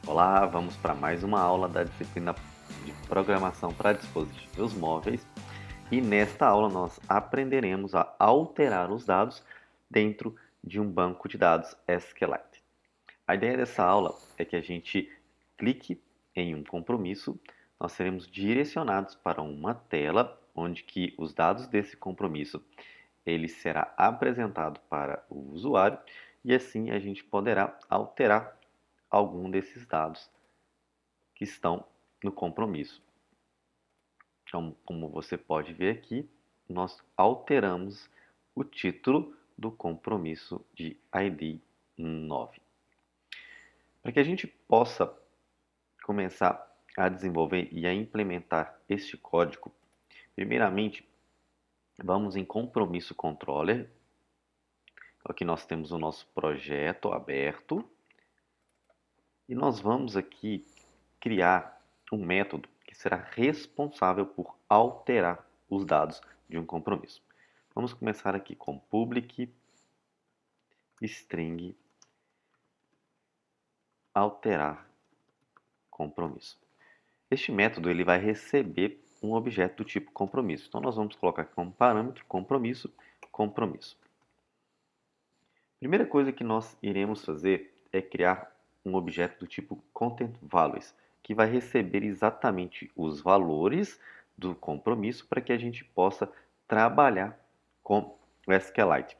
Olá, vamos para mais uma aula da disciplina de Programação para Dispositivos Móveis e nesta aula nós aprenderemos a alterar os dados dentro de um banco de dados SQLite. A ideia dessa aula é que a gente clique em um compromisso, nós seremos direcionados para uma tela onde que os dados desse compromisso ele será apresentado para o usuário e assim a gente poderá alterar algum desses dados que estão no compromisso. Então, como você pode ver aqui, nós alteramos o título do compromisso de ID 9. Para que a gente possa começar a desenvolver e a implementar este código, primeiramente, vamos em compromisso controller. Aqui nós temos o nosso projeto aberto e nós vamos aqui criar um método que será responsável por alterar os dados de um compromisso. Vamos começar aqui com public string alterar compromisso. Este método ele vai receber um objeto do tipo compromisso. Então nós vamos colocar como parâmetro compromisso, compromisso. Primeira coisa que nós iremos fazer é criar um objeto do tipo content values, que vai receber exatamente os valores do compromisso para que a gente possa trabalhar com o SQLite.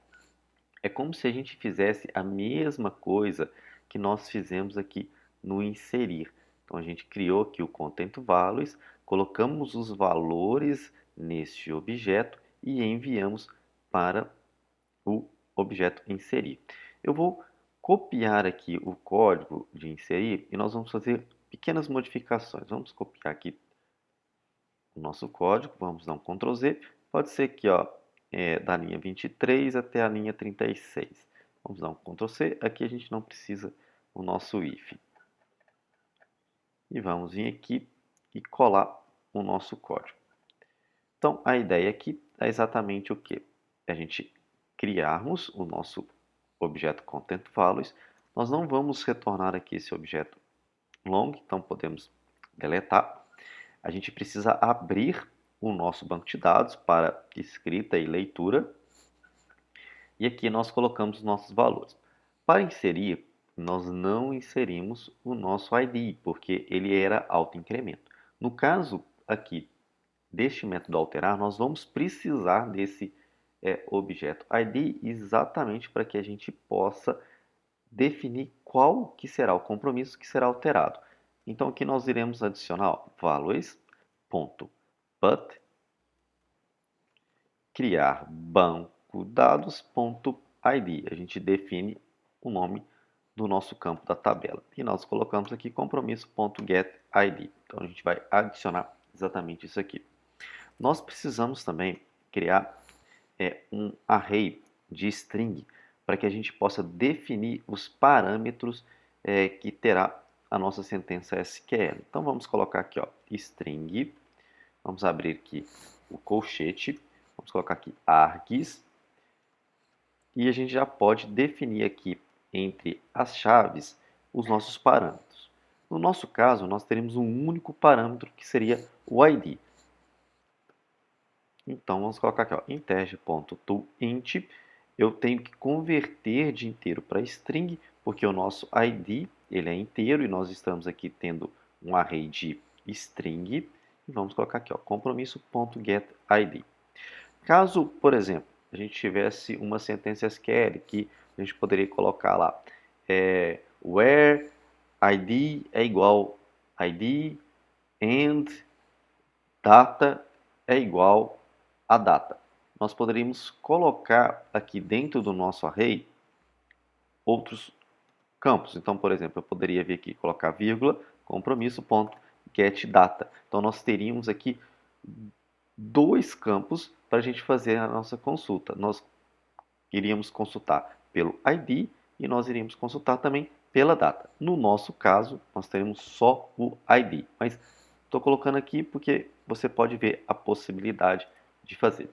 É como se a gente fizesse a mesma coisa que nós fizemos aqui no inserir. Então a gente criou aqui o content values, colocamos os valores neste objeto e enviamos para o objeto inserir. Eu vou copiar aqui o código de inserir e nós vamos fazer pequenas modificações. Vamos copiar aqui o nosso código, vamos dar um Ctrl Z. Pode ser aqui, ó, da linha 23 até a linha 36. Vamos dar um Ctrl C. Aqui a gente não precisa o nosso if. E vamos vir aqui e colar o nosso código. Então, a ideia aqui é exatamente o que? A gente criarmos o nosso objeto content values. Nós não vamos retornar aqui esse objeto long, então podemos deletar. A gente precisa abrir o nosso banco de dados para escrita e leitura. E aqui nós colocamos os nossos valores. Para inserir, nós não inserimos o nosso ID, porque ele era autoincremento. No caso aqui deste método alterar, nós vamos precisar desse objeto ID exatamente para que a gente possa definir qual que será o compromisso que será alterado. Então aqui nós iremos adicionar values.put criar banco dados.id. A gente define o nome do nosso campo da tabela. E nós colocamos aqui compromisso.getID. Então a gente vai adicionar exatamente isso aqui. Nós precisamos também criar um array de string para que a gente possa definir os parâmetros que terá a nossa sentença SQL. Então vamos colocar aqui, ó, string, vamos abrir aqui o colchete, vamos colocar aqui args, e a gente já pode definir aqui entre as chaves os nossos parâmetros. No nosso caso, nós teremos um único parâmetro que seria o ID. Então vamos colocar aqui, ó, integer.toInt. Eu tenho que converter de inteiro para string, porque o nosso ID ele é inteiro e nós estamos aqui tendo um array de string. E vamos colocar aqui, ó, compromisso.getID. Caso, por exemplo, a gente tivesse uma sentença SQL que a gente poderia colocar lá where ID é igual ID and data é igual a data. Nós poderíamos colocar aqui dentro do nosso array outros campos. Então, por exemplo, eu poderia vir aqui colocar vírgula, compromisso.getData. Então, nós teríamos aqui dois campos para a gente fazer a nossa consulta. Nós iríamos consultar pelo ID e nós iríamos consultar também pela data. No nosso caso, nós teremos só o ID, mas estou colocando aqui porque você pode ver a possibilidade de fazer.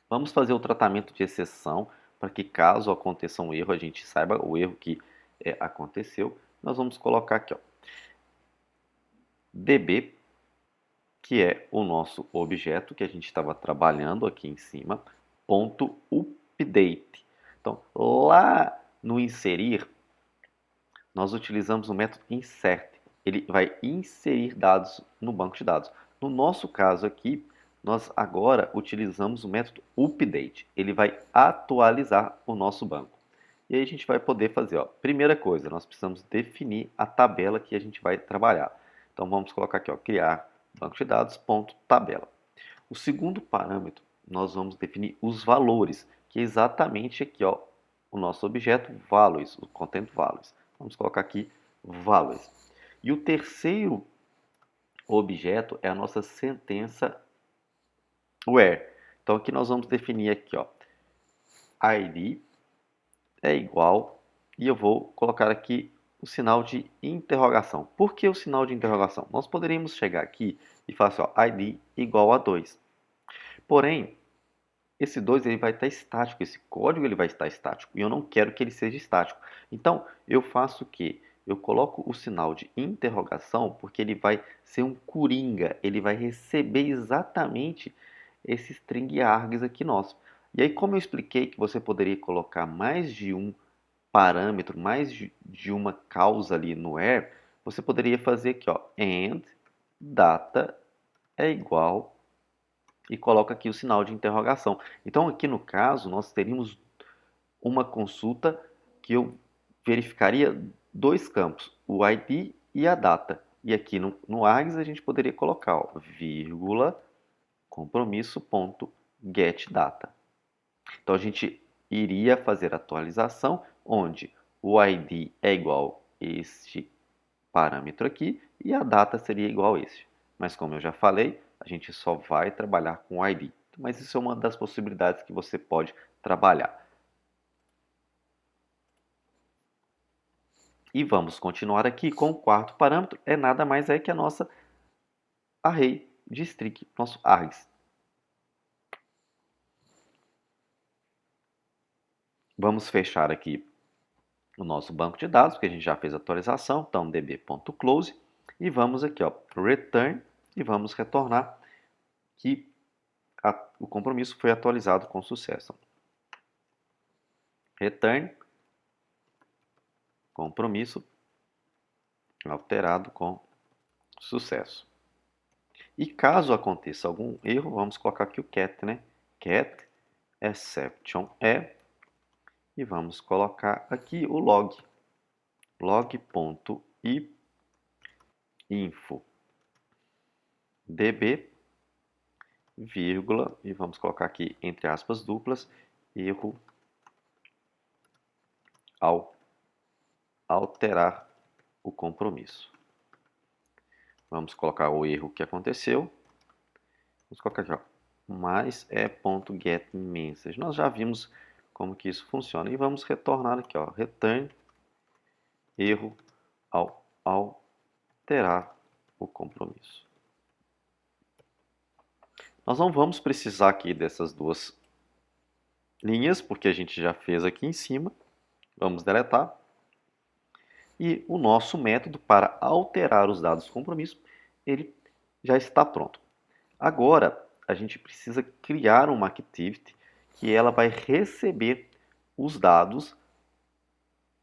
Vamos fazer o tratamento de exceção para que caso aconteça um erro, a gente saiba o erro que aconteceu. Nós vamos colocar aqui, ó, DB, que é o nosso objeto que a gente estava trabalhando aqui em cima, ponto update. Então, lá no inserir, nós utilizamos o método insert. Ele vai inserir dados no banco de dados. No nosso caso aqui, nós agora utilizamos o método update. Ele vai atualizar o nosso banco. E aí a gente vai poder fazer, ó, primeira coisa, nós precisamos definir a tabela que a gente vai trabalhar. Então vamos colocar aqui, ó, criar banco de dados, ponto, tabela. O segundo parâmetro, nós vamos definir os valores, que é exatamente aqui, ó, o nosso objeto values, o content values. Vamos colocar aqui values. E o terceiro objeto é a nossa sentença where. Então aqui nós vamos definir aqui, ó, id é igual, e eu vou colocar aqui o sinal de interrogação. Por que o sinal de interrogação? Nós poderíamos chegar aqui e falar assim, ó, id igual a 2. Porém, esse 2 ele vai estar estático, esse código ele vai estar estático, e eu não quero que ele seja estático. Então, eu faço o quê? Eu coloco o sinal de interrogação, porque ele vai ser um coringa, ele vai receber exatamente esse string args aqui nosso. E aí, como eu expliquei que você poderia colocar mais de um parâmetro, mais de uma causa ali no where, você poderia fazer aqui, ó, and data é igual e coloca aqui o sinal de interrogação. Então, aqui no caso, nós teríamos uma consulta que eu verificaria dois campos, o ID e a data. E aqui no args a gente poderia colocar, ó, vírgula, compromisso, ponto, get data. Então, a gente iria fazer a atualização onde o ID é igual a este parâmetro aqui e a data seria igual a este. Mas como eu já falei, a gente só vai trabalhar com o ID. Mas isso é uma das possibilidades que você pode trabalhar. E vamos continuar aqui com o quarto parâmetro, é nada mais é que a nossa array de string, nosso args. Vamos fechar aqui o nosso banco de dados, porque a gente já fez a atualização, então db.close, e vamos aqui, ó, return, e vamos retornar que o compromisso foi atualizado com sucesso. Return, compromisso alterado com sucesso. E caso aconteça algum erro, vamos colocar aqui o cat, né? Cat exception e vamos colocar aqui o log. log.info db, vírgula, e vamos colocar aqui entre aspas duplas, erro ao alterar o compromisso. Vamos colocar o erro que aconteceu. Vamos colocar aqui, ó, mais .getMessage. Nós já vimos como que isso funciona. E vamos retornar aqui, ó, return erro ao alterar o compromisso. Nós não vamos precisar aqui dessas duas linhas, porque a gente já fez aqui em cima. Vamos deletar. E o nosso método para alterar os dados do compromisso, ele já está pronto. Agora, a gente precisa criar uma activity que ela vai receber os dados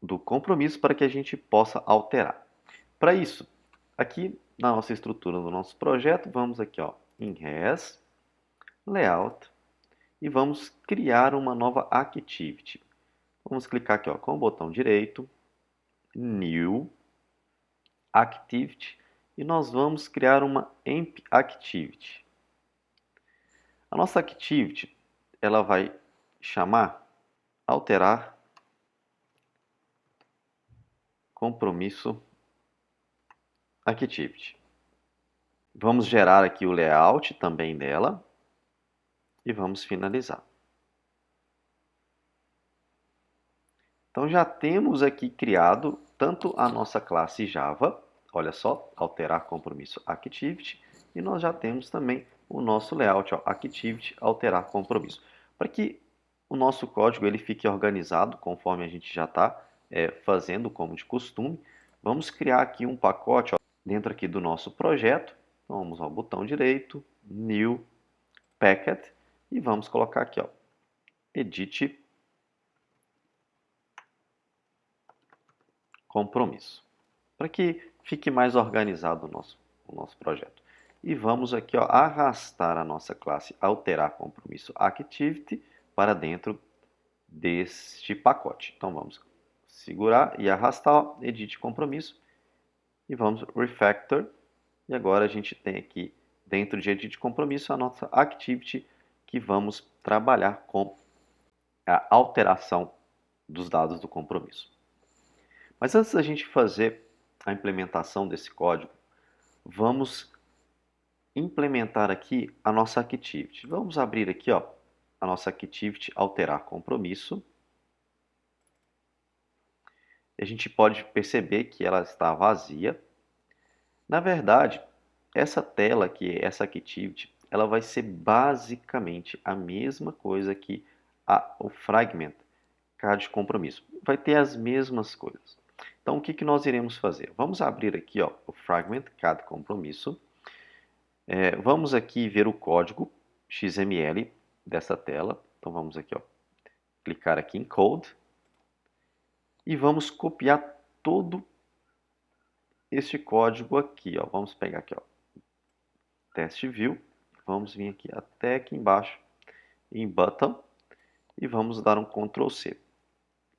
do compromisso para que a gente possa alterar. Para isso, aqui na nossa estrutura do nosso projeto, vamos aqui, ó, em Res, Layout, e vamos criar uma nova activity. Vamos clicar aqui, ó, com o botão direito, New, Activity, e nós vamos criar uma Amp Activity. A nossa Activity, ela vai chamar alterar compromisso Activity. Vamos gerar aqui o layout também dela e vamos finalizar. Então já temos aqui criado tanto a nossa classe Java, olha só, alterar compromisso Activity, e nós já temos também o nosso layout, ó, Activity, alterar compromisso. Para que o nosso código ele fique organizado, conforme a gente já está fazendo como de costume, vamos criar aqui um pacote, ó, dentro aqui do nosso projeto. Então, vamos ao botão direito, New Packet, e vamos colocar aqui, ó, Edit Compromisso, para que fique mais organizado o nosso projeto. E vamos aqui, ó, arrastar a nossa classe Alterar Compromisso Activity para dentro deste pacote. Então vamos segurar e arrastar, ó, Edit Compromisso, e vamos Refactor. E agora a gente tem aqui dentro de Edit Compromisso a nossa Activity que vamos trabalhar com a alteração dos dados do compromisso. Mas antes da gente fazer a implementação desse código, vamos implementar aqui a nossa Activity. Vamos abrir aqui, ó, a nossa Activity Alterar Compromisso. A gente pode perceber que ela está vazia. Na verdade, essa tela aqui, essa Activity, ela vai ser basicamente a mesma coisa que o Fragment CAD Compromisso. Vai ter as mesmas coisas. Então, o que nós iremos fazer? Vamos abrir aqui, ó, o Fragment CAD Compromisso. Vamos aqui ver o código XML dessa tela. Então, vamos aqui, ó, clicar aqui em Code. E vamos copiar todo este código aqui, ó. Vamos pegar aqui, ó, Test View. Vamos vir aqui até aqui embaixo em Button. E vamos dar um Ctrl C.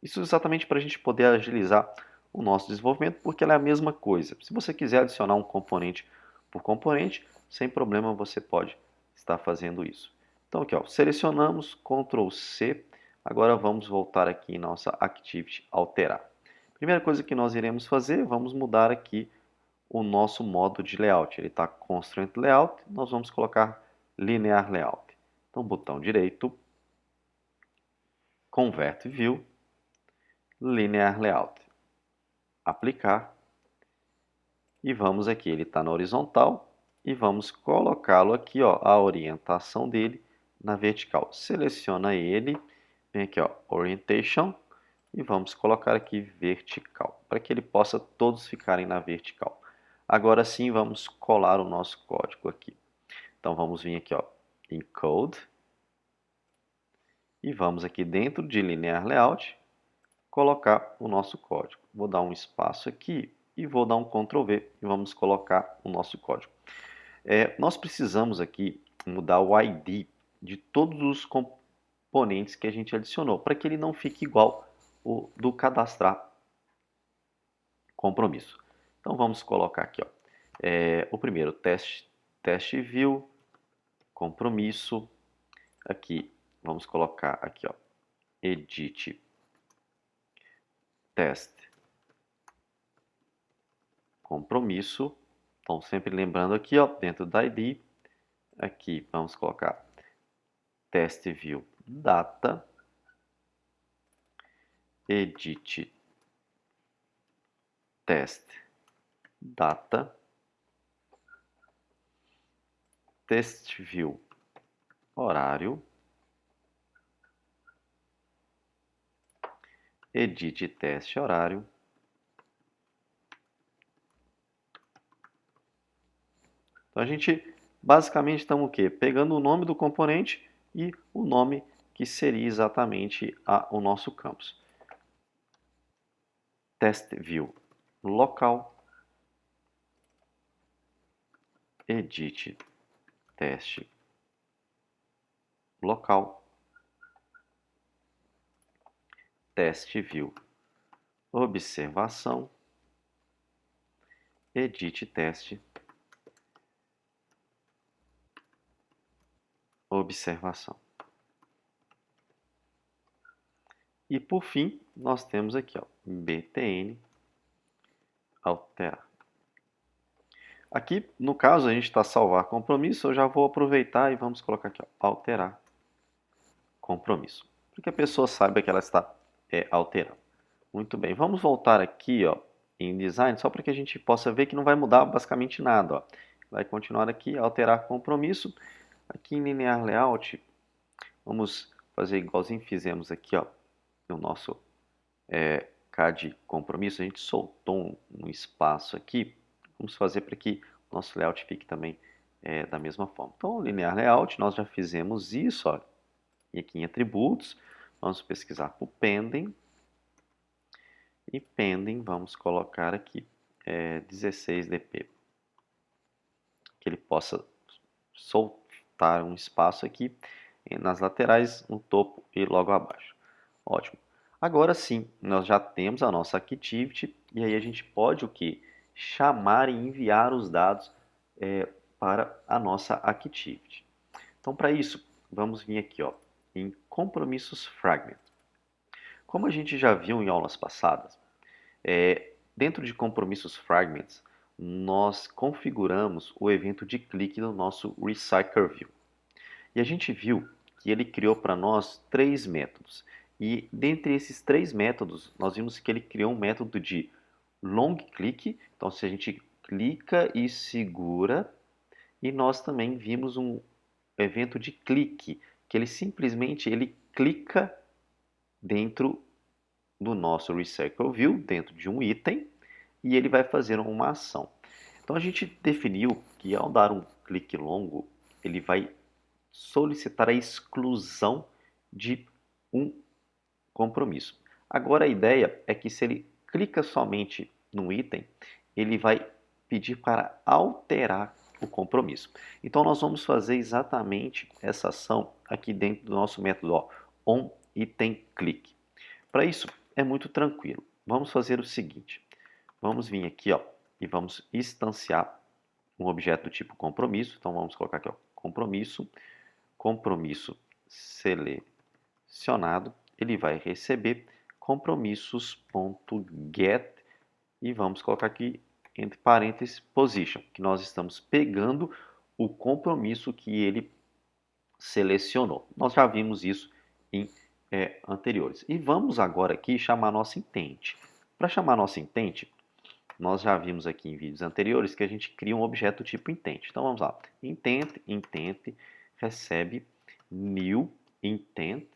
Isso exatamente para a gente poder agilizar o nosso desenvolvimento, porque ela é a mesma coisa. Se você quiser adicionar um componente por componente, sem problema você pode estar fazendo isso. Então aqui, ó, selecionamos, Ctrl C, agora vamos voltar aqui em nossa Activity Alterar. Primeira coisa que nós iremos fazer, vamos mudar aqui o nosso modo de layout. Ele está Constraint Layout, nós vamos colocar Linear Layout. Então botão direito, Convert View, Linear Layout, aplicar, e vamos aqui, ele está na horizontal, e vamos colocá-lo aqui, ó, a orientação dele na vertical. Seleciona ele, vem aqui, ó, Orientation, e vamos colocar aqui vertical, para que ele possa todos ficarem na vertical. Agora sim, vamos colar o nosso código aqui. Então vamos vir aqui, ó, em Code, e vamos aqui dentro de Linear Layout, colocar o nosso código. Vou dar um espaço aqui e vou dar um Ctrl V e vamos colocar o nosso código. Nós precisamos aqui mudar o ID de todos os componentes que a gente adicionou, para que ele não fique igual o do cadastrar compromisso. Então vamos colocar aqui, ó, o primeiro teste view, compromisso. Aqui vamos colocar aqui, ó, edit test compromisso. Então, sempre lembrando aqui, ó, dentro da ID, aqui vamos colocar test view data, edit test data, test view horário, edit teste horário, então a gente basicamente estamos o quê? Pegando o nome do componente e o nome que seria exatamente o nosso campus. Test view local, edit teste local, test view observação, edit teste observação. E por fim, nós temos aqui, ó, btn alterar. Aqui, no caso, a gente está salvar compromisso, eu já vou aproveitar e vamos colocar aqui, ó, alterar compromisso, para que a pessoa saiba que ela está alterando. Muito bem, vamos voltar aqui, ó, em design, só para que a gente possa ver que não vai mudar basicamente nada, ó. Vai continuar aqui, alterar compromisso. Aqui em linear layout, vamos fazer igualzinho fizemos aqui, ó, no nosso CAD compromisso. A gente soltou um espaço aqui. vamos fazer para que o nosso layout fique também da mesma forma. Então, linear layout, nós já fizemos isso, ó. E aqui em atributos, vamos pesquisar por pending. E pending, vamos colocar aqui 16dp. Que ele possa soltar um espaço aqui nas laterais, no topo e logo abaixo. Ótimo. Agora sim, nós já temos a nossa Activity e aí a gente pode o que? Chamar e enviar os dados para a nossa Activity. Então, para isso, vamos vir aqui ó, em Compromissos Fragment. Como a gente já viu em aulas passadas, dentro de Compromissos Fragments, nós configuramos o evento de clique no nosso Recycle View. E a gente viu que ele criou para nós 3 métodos. E dentre esses 3 métodos, nós vimos que ele criou um método de long click. Então, se a gente clica e segura, e nós também vimos um evento de clique, que ele simplesmente clica dentro do nosso Recycle View, dentro de um item, e ele vai fazer uma ação. Então a gente definiu que ao dar um clique longo, ele vai solicitar a exclusão de um compromisso. Agora a ideia é que se ele clica somente no item, ele vai pedir para alterar o compromisso. Então nós vamos fazer exatamente essa ação aqui dentro do nosso método ó, onItemClick. Para isso é muito tranquilo. Vamos fazer o seguinte. Vamos vir aqui ó, e vamos instanciar um objeto do tipo compromisso. Então vamos colocar aqui ó, compromisso selecionado. Ele vai receber compromissos.get e vamos colocar aqui entre parênteses position, que nós estamos pegando o compromisso que ele selecionou. Nós já vimos isso em anteriores. E vamos agora aqui chamar nossa intent. Para chamar nossa intent, nós já vimos aqui em vídeos anteriores que a gente cria um objeto tipo intent. Então vamos lá. Intent recebe new intent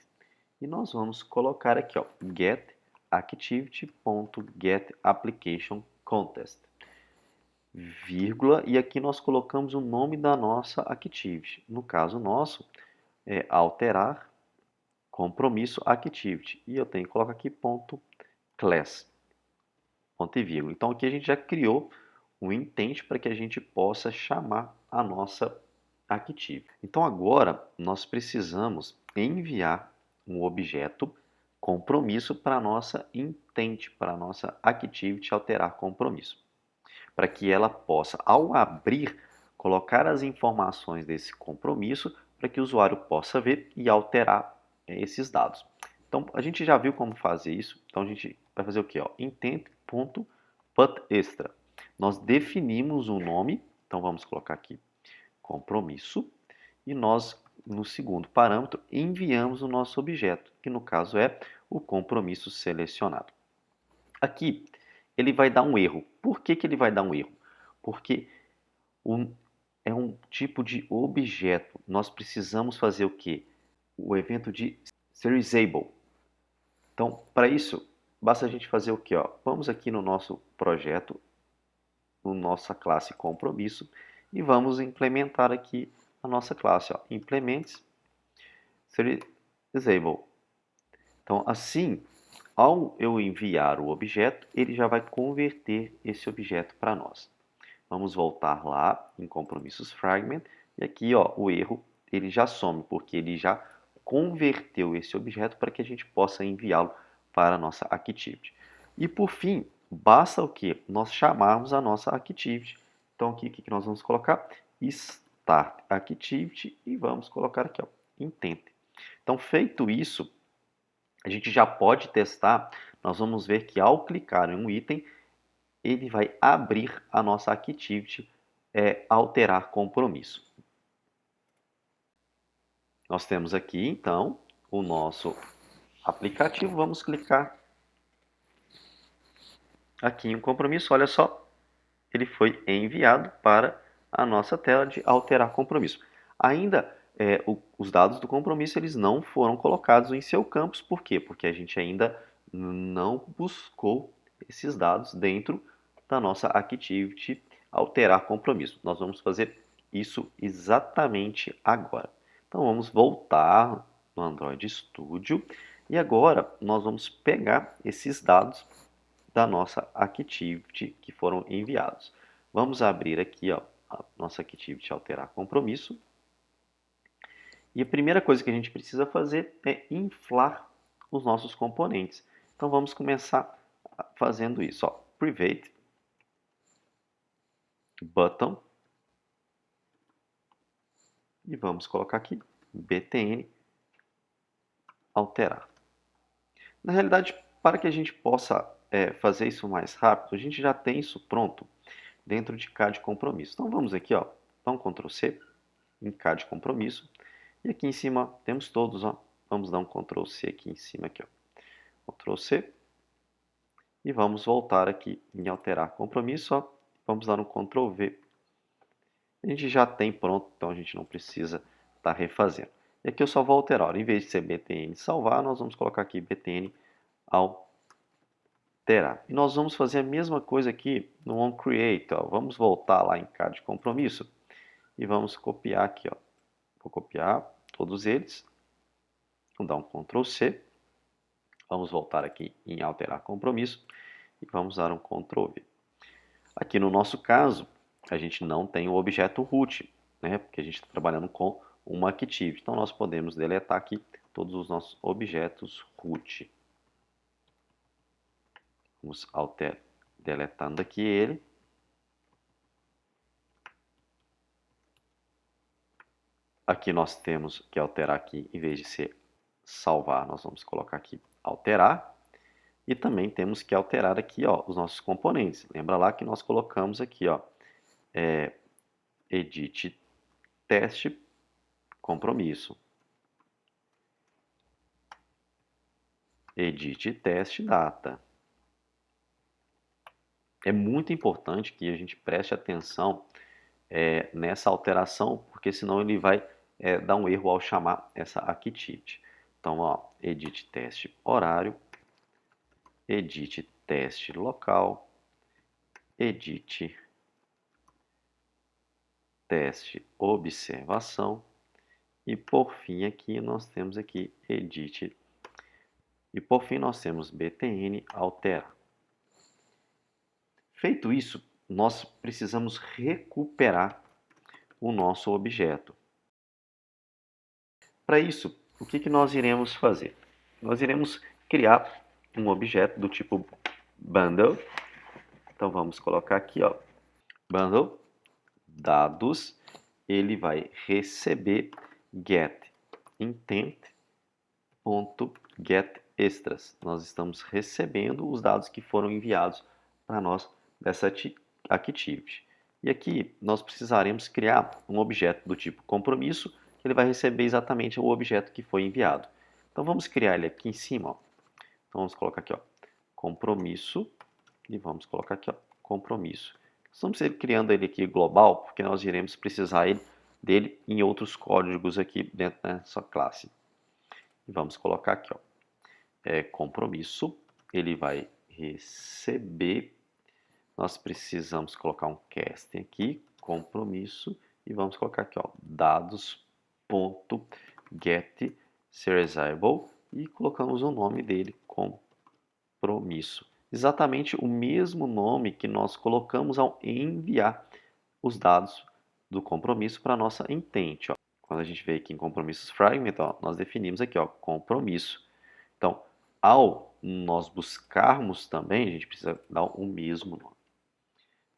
e nós vamos colocar aqui ó, get activity.getApplicationContest, vírgula, e aqui nós colocamos o nome da nossa activity. No caso nosso é alterar compromisso activity e eu tenho que colocar aqui ponto class, ponto e vírgula. Então aqui a gente já criou um intent para que a gente possa chamar a nossa activity. Então agora nós precisamos enviar um objeto compromisso para a nossa intent, para a nossa activity alterar compromisso, para que ela possa, ao abrir, colocar as informações desse compromisso para que o usuário possa ver e alterar esses dados. Então a gente já viu como fazer isso, então a gente vai fazer o que? Intent.putExtra. Nós definimos um nome, então vamos colocar aqui compromisso, e nós, no segundo parâmetro, enviamos o nosso objeto, que no caso é o compromisso selecionado. Aqui, ele vai dar um erro. Por que ele vai dar um erro? Porque é um tipo de objeto. Nós precisamos fazer o quê? O evento de serializable. Então, para isso, basta a gente fazer o quê? Vamos aqui no nosso projeto, no nossa classe compromisso, e vamos implementar aqui a nossa classe. Implements serializable. Então, assim, ao eu enviar o objeto, ele já vai converter esse objeto para nós. Vamos voltar lá em compromissos fragment e aqui ó, o erro ele já some porque ele já converteu esse objeto para que a gente possa enviá-lo para a nossa activity. E por fim, basta o que? Nós chamarmos a nossa activity. Então aqui o que nós vamos colocar? Start activity e vamos colocar aqui ó, intent. Então feito isso, a gente já pode testar. Nós vamos ver que ao clicar em um item, ele vai abrir a nossa activity, alterar compromisso. Nós temos aqui, então, o nosso aplicativo. Vamos clicar aqui em um compromisso. Olha só, ele foi enviado para a nossa tela de alterar compromisso. Ainda, os dados do compromisso eles não foram colocados em seu campus. Por quê? Porque a gente ainda não buscou esses dados dentro da nossa activity alterar compromisso. Nós vamos fazer isso exatamente agora. Então vamos voltar no Android Studio e agora nós vamos pegar esses dados da nossa Activity que foram enviados. Vamos abrir aqui ó, a nossa Activity alterar compromisso. E a primeira coisa que a gente precisa fazer é inflar os nossos componentes. Então vamos começar fazendo isso. Ó. Private button e vamos colocar aqui btn alterar. Na realidade, para que a gente possa fazer isso mais rápido, a gente já tem isso pronto dentro de CAD compromisso. Então vamos aqui, ó, dar um Ctrl C em CAD compromisso e aqui em cima temos todos, ó. Vamos dar um Ctrl C aqui em cima aqui, ó. Ctrl C e vamos voltar aqui em alterar compromisso, ó. Vamos dar um Ctrl V. A gente já tem pronto, então a gente não precisa estar refazendo. E aqui eu só vou alterar, em vez de ser btn salvar, nós vamos colocar aqui btn alterar. E nós vamos fazer a mesma coisa aqui no onCreate, ó. Vamos voltar lá em CAD compromisso e vamos copiar aqui, ó. Vou copiar todos eles, vou dar um Ctrl C, vamos voltar aqui em alterar compromisso e vamos dar um Ctrl V. Aqui no nosso caso, a gente não tem o objeto root, né? Porque a gente está trabalhando com uma Activity. Então nós podemos deletar aqui todos os nossos objetos root. Vamos deletando aqui ele. Aqui nós temos que alterar aqui, em vez de ser salvar, nós vamos colocar aqui alterar. E também temos que alterar aqui ó, os nossos componentes. Lembra lá que nós colocamos aqui ó, edit teste compromisso. Edit teste data. É muito importante que a gente preste atenção nessa alteração, porque senão ele vai dar um erro ao chamar essa Activity. Então, ó, edit teste horário, edit teste local, edit teste observação e por fim aqui nós temos aqui edit e por fim nós temos btn altera. Feito isso, nós precisamos recuperar o nosso objeto. Para isso, o que nós iremos fazer? Nós iremos criar um objeto do tipo bundle. Então vamos colocar aqui, ó, bundle dados, ele vai receber get intent.getExtras. Nós estamos recebendo os dados que foram enviados para nós dessa Activity. E aqui nós precisaremos criar um objeto do tipo compromisso, que ele vai receber exatamente o objeto que foi enviado. Então vamos criar ele aqui em cima, ó. Então vamos colocar aqui, ó, compromisso e vamos colocar aqui, ó, compromisso. Estamos criando ele aqui global, porque nós iremos precisar dele em outros códigos aqui dentro dessa classe. E vamos colocar aqui, ó, compromisso, ele vai receber, nós precisamos colocar um casting aqui, compromisso, e vamos colocar aqui, ó, dados.getSerializable e colocamos o nome dele, compromisso. Exatamente o mesmo nome que nós colocamos ao enviar os dados do compromisso para a nossa intent. Ó. Quando a gente vem aqui em compromissos fragment, ó, nós definimos aqui, ó, compromisso. Então, ao nós buscarmos também, a gente precisa dar o mesmo nome.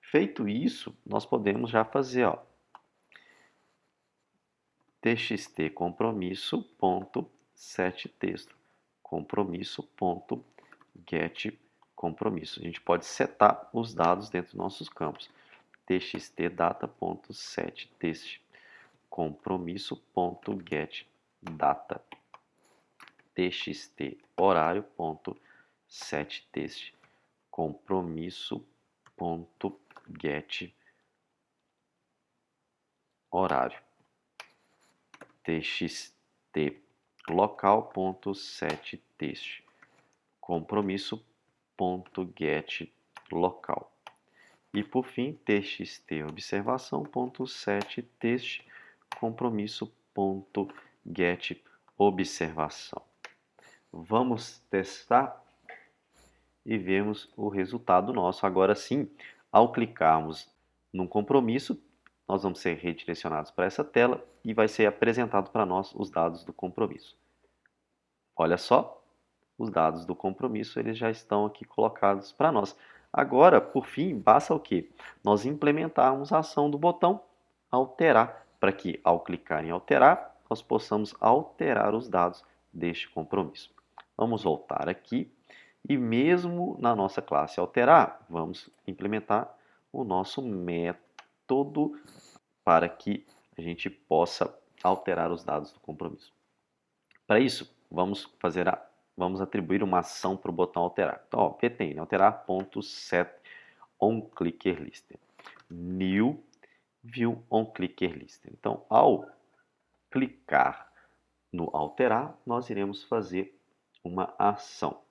Feito isso, nós podemos já fazer, ó, txt compromisso.setTexto, compromisso.get compromisso. A gente pode setar os dados dentro dos nossos campos. txtdata.setText, compromisso.getData, txt horário.setText, compromisso.get horário, txt local.setText, compromisso.get local. E por fim, txt observação.set txt compromisso.get observação. Vamos testar e vemos o resultado nosso. Agora sim, ao clicarmos num compromisso, nós vamos ser redirecionados para essa tela e vai ser apresentado para nós os dados do compromisso. Olha só, os dados do compromisso eles já estão aqui colocados para nós. Agora, por fim, basta o quê? Nós implementarmos a ação do botão alterar, para que ao clicar em alterar, nós possamos alterar os dados deste compromisso. Vamos voltar aqui e mesmo na nossa classe alterar, vamos implementar o nosso método para que a gente possa alterar os dados do compromisso. Para isso, vamos atribuir uma ação para o botão alterar. Então, ó, ptn alterar.set onClickerList. New view onClickerList. Então, ao clicar no alterar, nós iremos fazer uma ação.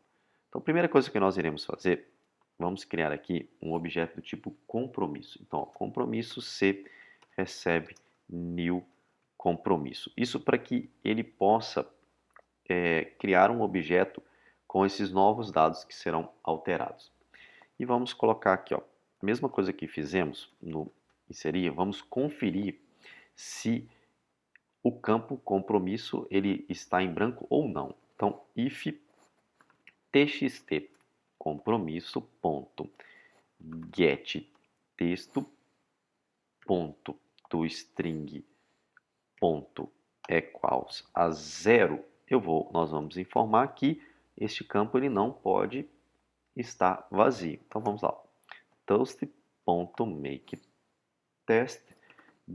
Então, a primeira coisa que nós iremos fazer, vamos criar aqui um objeto do tipo compromisso. Então, ó, compromisso C recebe new compromisso. Isso para que ele possa criar um objeto com esses novos dados que serão alterados. E vamos colocar aqui, ó, a mesma coisa que fizemos no inserir, vamos conferir se o campo compromisso ele está em branco ou não. Então, if txt compromisso ponto get texto ponto toString ponto equals a 0, nós vamos informar que este campo ele não pode estar vazio. Então vamos lá, toast.makeTest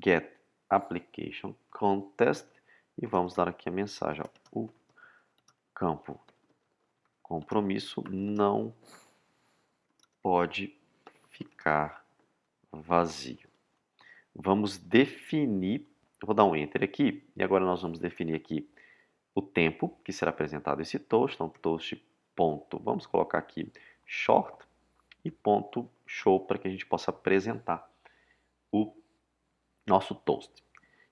get application context e vamos dar aqui a mensagem, ó, o campo compromisso não pode ficar vazio. Vamos definir, eu vou dar um enter aqui e agora nós vamos definir aqui o tempo que será apresentado esse toast. Então toast ponto, vamos colocar aqui short e ponto show para que a gente possa apresentar o nosso toast.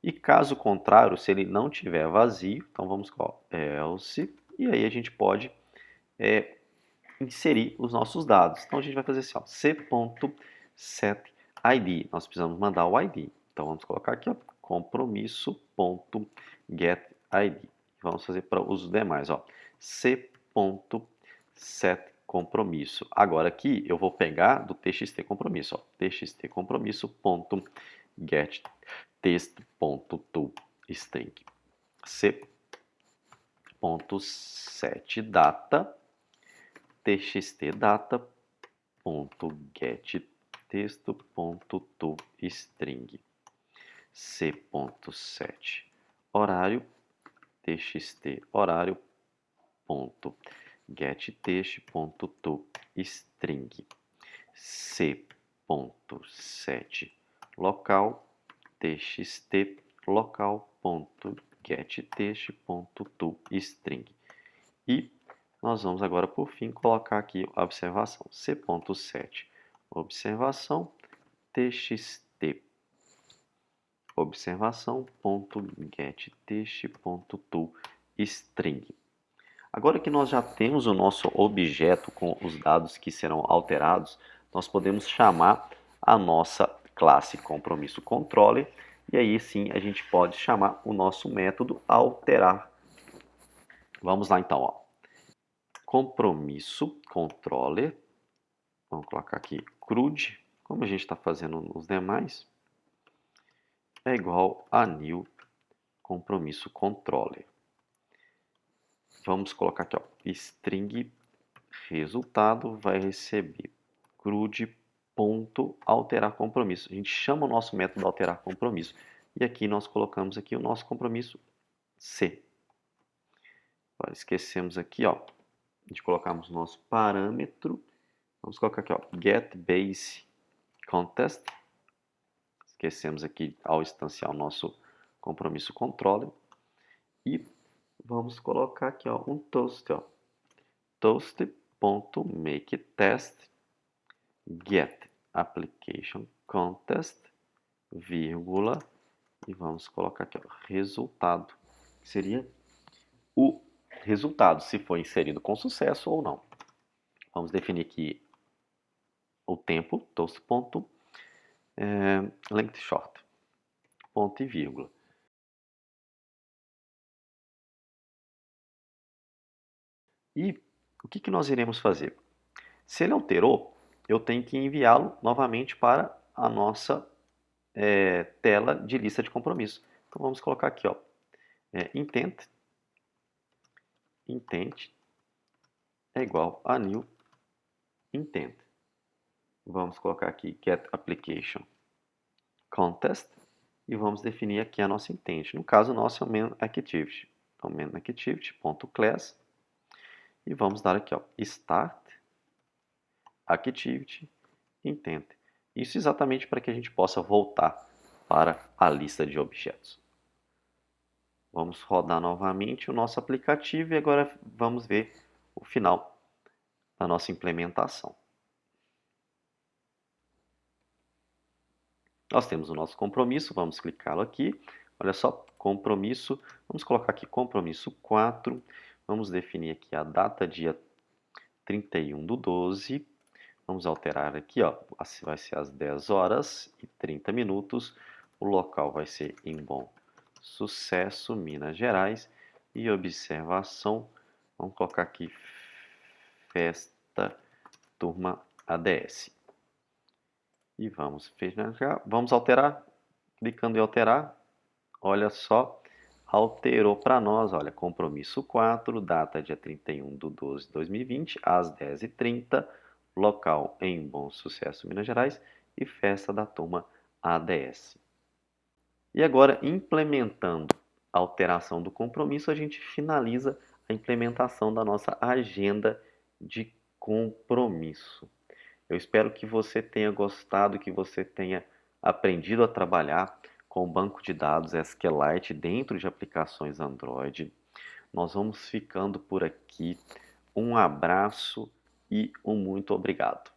E caso contrário, se ele não tiver vazio, então vamos colocar else e aí a gente pode inserir os nossos dados. Então a gente vai fazer assim, ó, c.setID. Nós precisamos mandar o ID. Então vamos colocar aqui, ó, compromisso.getID. Vamos fazer para os demais, ó, c.setCompromisso. Agora aqui eu vou pegar do txt compromisso, ó, txt compromisso.get texto.toString c.setData txtdata.getTexto.toString c.set horário txt horário.getText.toString c.set local txt local.getText.toString e nós vamos agora, por fim, colocar aqui a observação. c.set observação txt observação.getText.toString. Agora que nós já temos o nosso objeto com os dados que serão alterados, nós podemos chamar a nossa classe compromisso controller e aí sim a gente pode chamar o nosso método alterar. Vamos lá então, ó. Compromisso controller, vamos colocar aqui CRUD, como a gente está fazendo nos demais, é igual a new compromisso controller. Vamos colocar aqui, ó, string resultado vai receber CRUD.alterar compromisso. A gente chama o nosso método alterar compromisso e aqui nós colocamos aqui o nosso compromisso C. Esquecemos aqui, ó, de colocarmos o nosso parâmetro. Vamos colocar aqui, ó, getBaseContest. Esquecemos aqui ao instanciar o nosso compromisso controller. E vamos colocar aqui, ó, um toast, ó, toast.makeTest get application contest, vírgula, e vamos colocar aqui, ó, resultado, que seria o resultado, se foi inserido com sucesso ou não. Vamos definir aqui o tempo, toast ponto, length short, ponto e vírgula. E o que nós iremos fazer? Se ele alterou, eu tenho que enviá-lo novamente para a nossa tela de lista de compromisso. Então vamos colocar aqui, ó, intent é igual a new intent. Vamos colocar aqui get application contest e vamos definir aqui a nossa intent. No caso nosso é o main activity. Então main activity.class e vamos dar aqui, ó, start activity intent. Isso exatamente para que a gente possa voltar para a lista de objetos. Vamos rodar novamente o nosso aplicativo e agora vamos ver o final da nossa implementação. Nós temos o nosso compromisso, vamos clicá-lo aqui. Olha só, compromisso, vamos colocar aqui compromisso 4. Vamos definir aqui a data, dia 31/12. Vamos alterar aqui, ó, vai ser às 10 horas e 30 minutos. O local vai ser em Bom Sucesso, Minas Gerais. E observação, vamos colocar aqui festa turma ADS. E vamos fechar. Vamos alterar. Clicando em alterar. Olha só, alterou para nós. Olha, compromisso 4, data dia 31/12/2020, às 10h30. Local em Bom Sucesso, Minas Gerais. E festa da turma ADS. E agora, implementando a alteração do compromisso, a gente finaliza a implementação da nossa agenda de compromisso. Eu espero que você tenha gostado, que você tenha aprendido a trabalhar com o banco de dados SQLite dentro de aplicações Android. Nós vamos ficando por aqui. Um abraço e um muito obrigado.